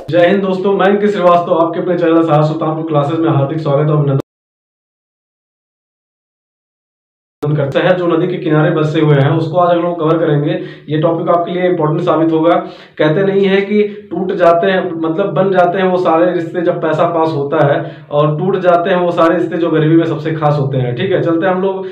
जय हिंद दोस्तों, मैं अंकित श्रीवास्तव आपके अपने चैनल साहस सुल्तानपुर क्लासेस में हार्दिक स्वागत और अभिनंदन करता है। जो नदी के किनारे बसे हुए हैं उसको आज हम लोग कवर करेंगे। ये टॉपिक आपके लिए इंपॉर्टेंट साबित होगा। कहते नहीं है कि टूट जाते हैं मतलब बन जाते हैं वो सारे रिश्ते जब पैसा पास होता है, और टूट जाते हैं वो सारे रिश्ते जो गरीबी में सबसे खास होते हैं। ठीक है, चलते हैं हम लोग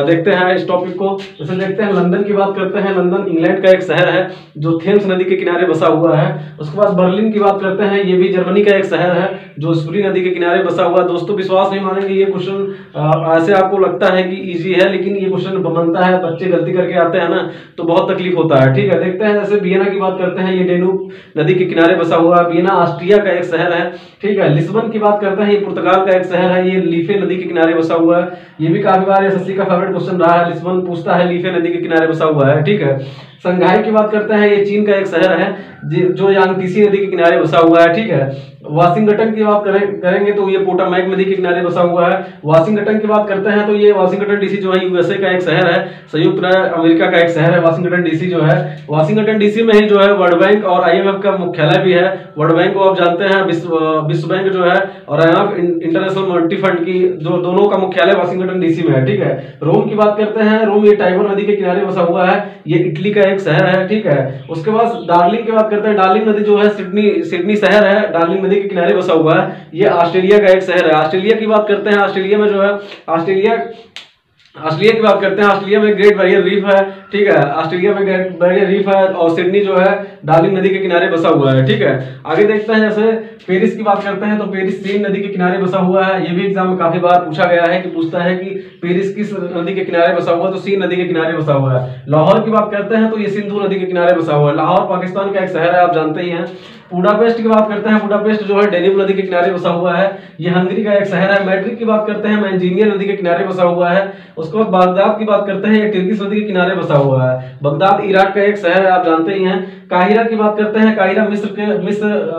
देखते हैं इस टॉपिक को। जैसे देखते हैं लंदन की बात करते हैं। लंदन इंग्लैंड का एक शहर है जो थेम्स नदी के किनारे बसा हुआ है। उसके बाद बर्लिन की बात करते हैं, ये भी जर्मनी का एक शहर है जो स्प्री नदी के किनारे बसा हुआ है। दोस्तों विश्वास नहीं मानेंगे, ये क्वेश्चन ऐसे आपको लगता है कि इजी है, लेकिन ये क्वेश्चन बनता है, बच्चे गलती करके आते हैं ना तो बहुत तकलीफ होता है। ठीक है, देखते हैं जैसे वियना की बात करते हैं, ये डेन्यूब नदी के किनारे बसा हुआ है। वियना ऑस्ट्रिया का एक शहर है। ठीक है, लिस्बन की बात करते हैं, ये पुर्तगाल का एक शहर है, ये लीफे नदी के किनारे बसा हुआ है। ये भी काफी बार एसएससी का फेवरेट क्वेश्चन रहा है, लिस्बन पूछता है, लीफे नदी के किनारे बसा हुआ है। ठीक है, संघाई की बात करते हैं, ये चीन का एक शहर है जो यांगतीसी नदी के किनारे बसा हुआ है। ठीक है, वाशिंगटन की बात करेंगे तो ये पोटामैक नदी के किनारे बसा हुआ है। वाशिंगटन की बात करते हैं तो ये वाशिंगटन डीसी जो है यूएसए का एक शहर है, संयुक्त अमेरिका का एक शहर है वाशिंगटन डीसी जो है। वाशिंगटन डीसी में ही जो है वर्ल्ड बैंक और आईएमएफ का मुख्यालय भी है। वर्ल्ड बैंक को आप जानते हैं, विश्व बैंक जो है, और आईएमएफ इंटरनेशनल मॉनेटरी फंड की जो दोनों का मुख्यालय वाशिंगटन डीसी में है। ठीक है, रोम की बात करते हैं, रोम ये टाइबर नदी के किनारे बसा हुआ है, ये इटली का एक शहर है। ठीक है, उसके बाद डार्लिंग की बात करते हैं, डार्लिंग नदी जो है सिडनी शहर है, डार्लिंग नदी के किनारे बसा हुआ है, ये ऑस्ट्रेलिया का एक शहर है। ऑस्ट्रेलिया की बात करते हैं, ऑस्ट्रेलिया में जो है ऑस्ट्रेलिया की बात करते हैं, ऑस्ट्रेलिया में ग्रेट बैरियर रीफ है। ठीक है, ऑस्ट्रेलिया में ग्रेट बैरियर रीफ है, और सिडनी जो है डार्लिंग नदी के किनारे बसा हुआ है। ठीक है, आगे देखते हैं जैसे पेरिस की बात करते हैं तो पेरिस सीन नदी के किनारे बसा हुआ है। ये भी एग्जाम में काफी बार पूछा गया है कि पूछता है कि पेरिस किस नदी के किनारे बसा हुआ है, तो सीन नदी के किनारे बसा हुआ है। लाहौर की बात करते हैं तो ये सिंधु नदी के किनारे बसा हुआ है। लाहौर पाकिस्तान का एक शहर है, आप जानते ही हैं। बुडापेस्ट की बात करते हैं, बुडापेस्ट जो है डेन्यूब नदी के किनारे बसा हुआ है, ये हंगरी का एक शहर है। मैड्रिड की बात करते हैं, मैंजीनियर नदी के किनारे बसा हुआ है। उसके बाद बगदाद की बात करते हैं, ये टिर्किश नदी के किनारे बसा हुआ है। बगदाद इराक का एक शहर है, आप जानते ही हैं। काहिरा की बात करते हैं, काहिरा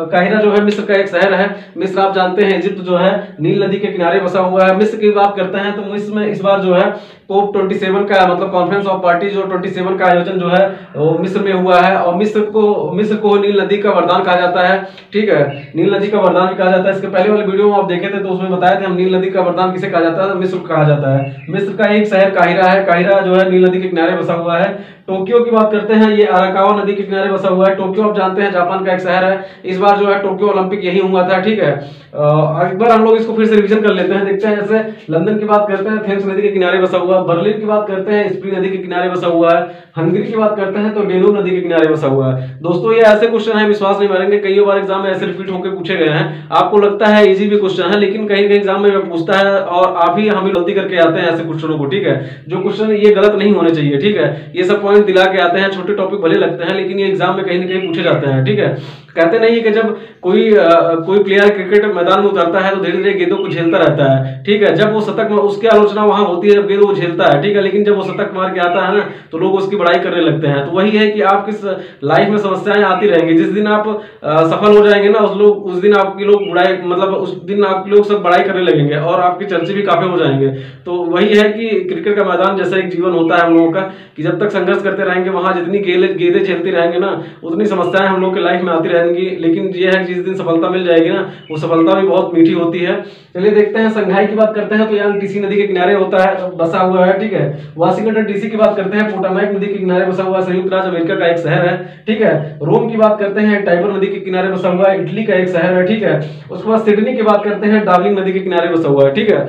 काहिरा जो है मिस्र का एक शहर है। मिस्र आप जानते हैं, इजिप्ट जो है नील नदी के किनारे बसा हुआ है। मिस्र की बात करते हैं तो मिस्र में इस बार जो है COP 27 का मतलब कॉन्फ्रेंस ऑफ पार्टी जो 27 का आयोजन जो है वो मिस्र में हुआ है, और मिस्र को नील नदी का वरदान कहा जाता है। ठीक है, नील नदी का वरदान भी कहा जाता है। इसके पहले वाले वीडियो में आप देखे थे तो उसमें बताए थे हम, नील नदी का वरदान किसे कहा जाता है, मिस्र को कहा जाता है। मिस्र का एक शहर काहिरा है, काहिरा जो है नील नदी के किनारे बसा हुआ है। टोक्यो की बात करते हैं, ये अराकावा नदी के किनारे बसा हुआ है। टोक्यो आप जानते हैं जापान का एक शहर है, इस बार जो है टोक्यो ओलंपिक यही हुआ था। ठीक है, एक बार हम लोग इसको फिर से रिवीजन कर लेते हैं, देखते हैं। जैसे लंदन की बात करते हैं, थेम्स नदी के किनारे बसा हुआ है। बर्लिन की बात करते हैं, स्प्री नदी के किनारे बसा हुआ है। हंगरी की बात करते हैं तो डेन्यूब नदी के किनारे बसा हुआ है। दोस्तों ये ऐसे क्वेश्चन है, विश्वास नहीं मानेंगे, कई बार एग्जाम में ऐसे रिपीट होकर पूछे गए हैं। आपको लगता है इजी भी क्वेश्चन है, लेकिन कहीं कहीं एग्जाम में पूछता है और आप ही हमें गलती करके आते हैं ऐसे क्वेश्चनों को। ठीक है, जो क्वेश्चन ये गलत नहीं होने चाहिए। ठीक है, ये सब पॉइंट दिला के आते हैं, छोटे टॉपिक भले लगते हैं लेकिन ये एग्जाम में कहीं ना कहीं पूछे जाते हैं। ठीक है, कहते नहीं है कि जब कोई प्लेयर क्रिकेट मैदान में उतरता है तो धीरे धीरे गेंदों को झेलता रहता है। ठीक है, जब वो शतक में उसकी आलोचना वहां होती है जब गेंद वो झेलता है। ठीक है, लेकिन जब वो शतक मार के आता है ना तो लोग उसकी बड़ाई करने लगते हैं। तो वही है कि आप किस लाइफ में समस्याएं आती रहेंगी, जिस दिन आप सफल हो जाएंगे ना उस दिन आपकी लोग बुराई मतलब उस दिन आपके लोग सब बड़ाई करने लगेंगे और आपकी चर्चे भी काफी हो जाएंगे। तो वही है कि क्रिकेट का मैदान जैसा एक जीवन होता है हम लोगों का, कि जब तक संघर्ष करते रहेंगे वहां जितनी गेंदें झेलते रहेंगे ना उतनी समस्याएं हम लोग के लाइफ में आती रहेंगी। लेकिन ये है कि जिस दिन सफलता मिल जाएगी ना वो सफलता भी बहुत मीठी होती है। चलिए देखते हैं, संघाई की बात करते हैं तो यांगतीसी नदी के किनारे होता है बसा हुआ है। ठीक है, वाशिंगटन डीसी की बात करते हैं, पोटामैक नदी के किनारे बसा हुआ है, संयुक्त राज्य अमेरिका का एक शहर है। ठीक है, रोम की बात करते हैं, टाइबर नदी के किनारे बसा हुआ है, इटली का एक शहर है। ठीक है, उसके बाद सिडनी की बात करते हैं, डार्लिंग नदी के किनारे बसा हुआ है। ठीक है,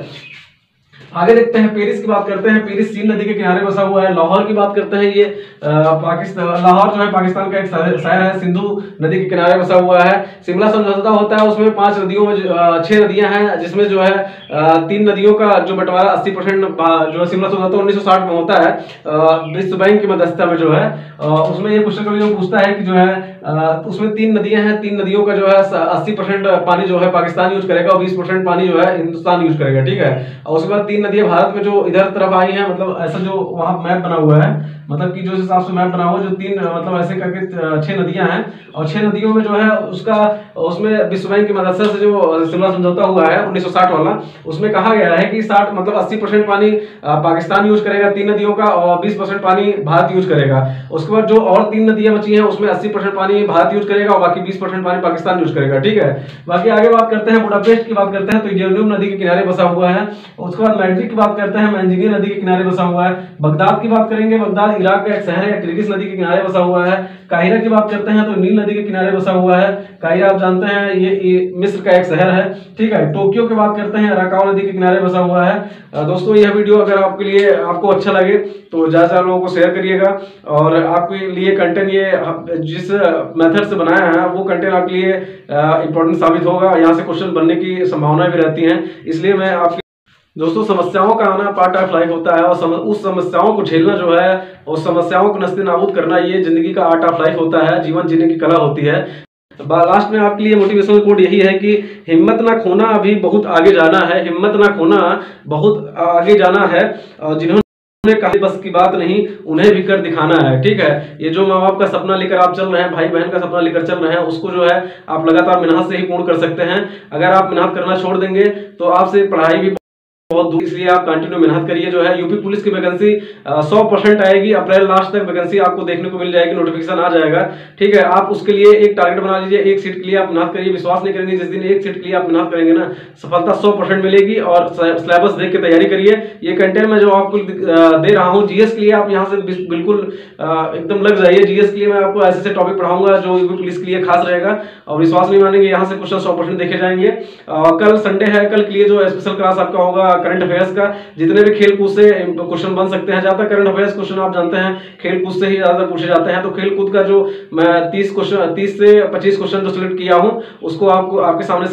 आगे देखते हैं, पेरिस की बात करते हैं, पेरिस सीन नदी के किनारे बसा हुआ है। लाहौर की बात करते हैं, ये लाहौर जो है पाकिस्तान का एक शहर है, सिंधु नदी के किनारे बसा हुआ है। शिमला समझौता होता है, उसमें 5 नदियों में 6 नदियां हैं, जिसमें जो है 3 नदियों का जो बंटवारा 80% जो शिमला समझौता 1960 में होता है विश्व बैंक की मध्यस्थता में जो है। उसमें ये क्वेश्चन कभी जो पूछता है कि जो है उसमें 3 नदियां हैं, 3 नदियों का जो है 80% पानी जो है पाकिस्तान यूज करेगा और 20% पानी जो है हिंदुस्तान यूज करेगा। ठीक है, और उसके बाद 3 3 नदियां भारत में जो इधर तरफ आई हैं, मतलब ऐसा जो वहाँ मैप बना हुआ है, मतलब कि जो हिसाब से मैप बना हुआ है, जो 3 मतलब ऐसे करके 6 नदियां हैं, और 6 नदियों में जो है उसमें विश्व बैंक की मदद से जो शिमला समझौता हुआ है 1960 वाला, उसमें कहा गया है कि 60 मतलब 80% पानी पाकिस्तान यूज करेगा 3 नदियों का, और 20% पानी भारत यूज करेगा। उसके बाद जो और 3 नदियां बची हैं उसमें 80% पानी भारत यूज करेगा और बाकी 20% पानी पाकिस्तान यूज करेगा, ठीक है। बाकी आगे बात करते हैं, बुडापेस्ट की बात करते हैं, तो डेन्यूब नदी के किनारे बसा हुआ है। उसके बाद मैड्रिड की बात करते हैं, मैंजिंगे नदी के किनारे बसा हुआ है। बगदाद की बात करेंगे, बगदाद इराक का एक शहर है, टिग्रिस नदी के किनारे बसा हुआ है। काहिरा की बात करते हैं तो नील नदी के किनारे बसा हुआ है। काहिरा आप जानते हैं ये मिस्र का एक शहर है, ठीक है। टोक्यो की बात करते हैं, अराकावा नदी के किनारे बसा हुआ है। दोस्तों यह वीडियो अगर आपके लिए आपको अच्छा लगे तो ज्यादा लोगों को शेयर करिएगा, और आपके लिए कंटेंट ये जिस मेथड से बनाया है वो कंटेंट आपके लिए इंपॉर्टेंट साबित होगा। यहाँ से क्वेश्चन बनने की संभावनाएं भी रहती हैं, इसलिए मैं आपके दोस्तों समस्याओं का आना पार्ट ऑफ लाइफ होता है, और उस समस्याओं को झेलना जो है, उस समस्याओं को नस्ते नाबूद करना, ये जिंदगी का आर्ट ऑफ लाइफ होता है, जीवन जीने की कला होती है। लास्ट में आपके लिए मोटिवेशनल कोड यही है कि हिम्मत ना खोना, अभी बहुत आगे जाना है, हिम्मत ना खोना, बहुत आगे जाना है। जिन्होंने कहा बस की बात नहीं, उन्हें भी कर दिखाना है, ठीक है। ये जो माँ बाप का सपना लेकर आप चल रहे हैं, भाई बहन का सपना लेकर चल रहे हैं, उसको जो है आप लगातार मेहनत से ही पूर्ण कर सकते हैं। अगर आप मेहनत करना छोड़ देंगे तो आपसे पढ़ाई भी बहुत दूर, इसलिए आप कंटिन्यू मेहनत करिए। जो है यूपी पुलिस की वैकेंसी 100% आएगी, अप्रैल लास्ट तक वैकेंसी आपको देखने को मिल जाएगी, नोटिफिकेशन आ जाएगा, ठीक है। आप उसके लिए एक टारगेट बना लीजिए, एक सीट के लिए आप मेहनत करिए, विश्वास नहीं करेंगे, जिस दिन एक सीट के लिए आप मेहनत करेंगे ना, सफलता 100% मिलेगी। और सिलेबस देख के तैयारी करिए। ये कंटेंट मैं जो आपको दे रहा हूँ, जीएस के लिए आप यहाँ से बिल्कुल एकदम लग जाइए। जीएस के लिए मैं आपको ऐसे टॉपिक पढ़ाऊंगा जो यूपी पुलिस के लिए खास रहेगा, और विश्वास नहीं मानेंगे, यहाँ से क्वेश्चन 100% देखे जाएंगे। कल संडे है, कल के लिए जो स्पेशल क्लास आपका होगा करंट अफेयर्स का, जितने भी खेल कूद से क्वेश्चन बन सकते हैं, ज्यादा करंट अफेयर्स क्वेश्चन आप जानते हैं खेल कूद से ही ज्यादा पूछे जाते हैं। तो खेल कूद का जो मैं 30 से 25 क्वेश्चन जो सिलेक्ट किया हूं, उसको आपको आपके सामने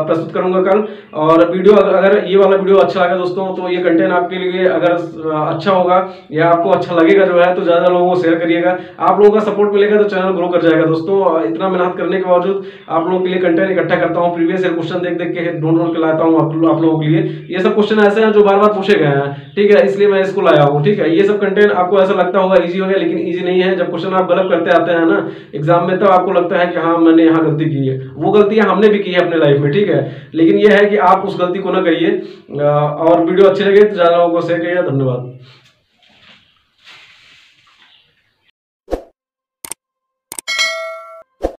प्रस्तुत करूंगा कल। और वीडियो अगर ये वाला वीडियो अच्छा लगा दोस्तों, तो ये कंटेंट आपके लिए अगर अच्छा होगा या आपको अच्छा लगेगा जो है, तो ज्यादा लोगों को शेयर करिएगा। आप लोगों का सपोर्ट मिलेगा तो चैनल ग्रो कर जाएगा दोस्तों। इतना मेहनत करने के बावजूद आप लोगों के लिए कंटेंट इकट्ठा करता हूँ, प्रीवियस ईयर क्वेश्चन देख देख के ढूंढ के लाता हूँ आप लोगों के लिए। ये सब क्वेश्चन ऐसे हैं जो बार बार पूछे गए हैं, ठीक है, इसलिए मैं इसको लाया हूँ, ठीक है। ये सब कंटेंट आपको ऐसा लगता होगा इजी हो गया, लेकिन इजी नहीं है। जब क्वेश्चन आप गलत करते आते हैं ना एग्जाम में, तब आपको लगता है कि हाँ मैंने यहाँ गलती की है। वो गलतियां हमने भी की है अपने लाइफ में, ठीक है, लेकिन ये है कि आप उस गलती को ना करिए। और वीडियो अच्छी लगे तो ज्यादा लोगों को शेयर करिए। धन्यवाद।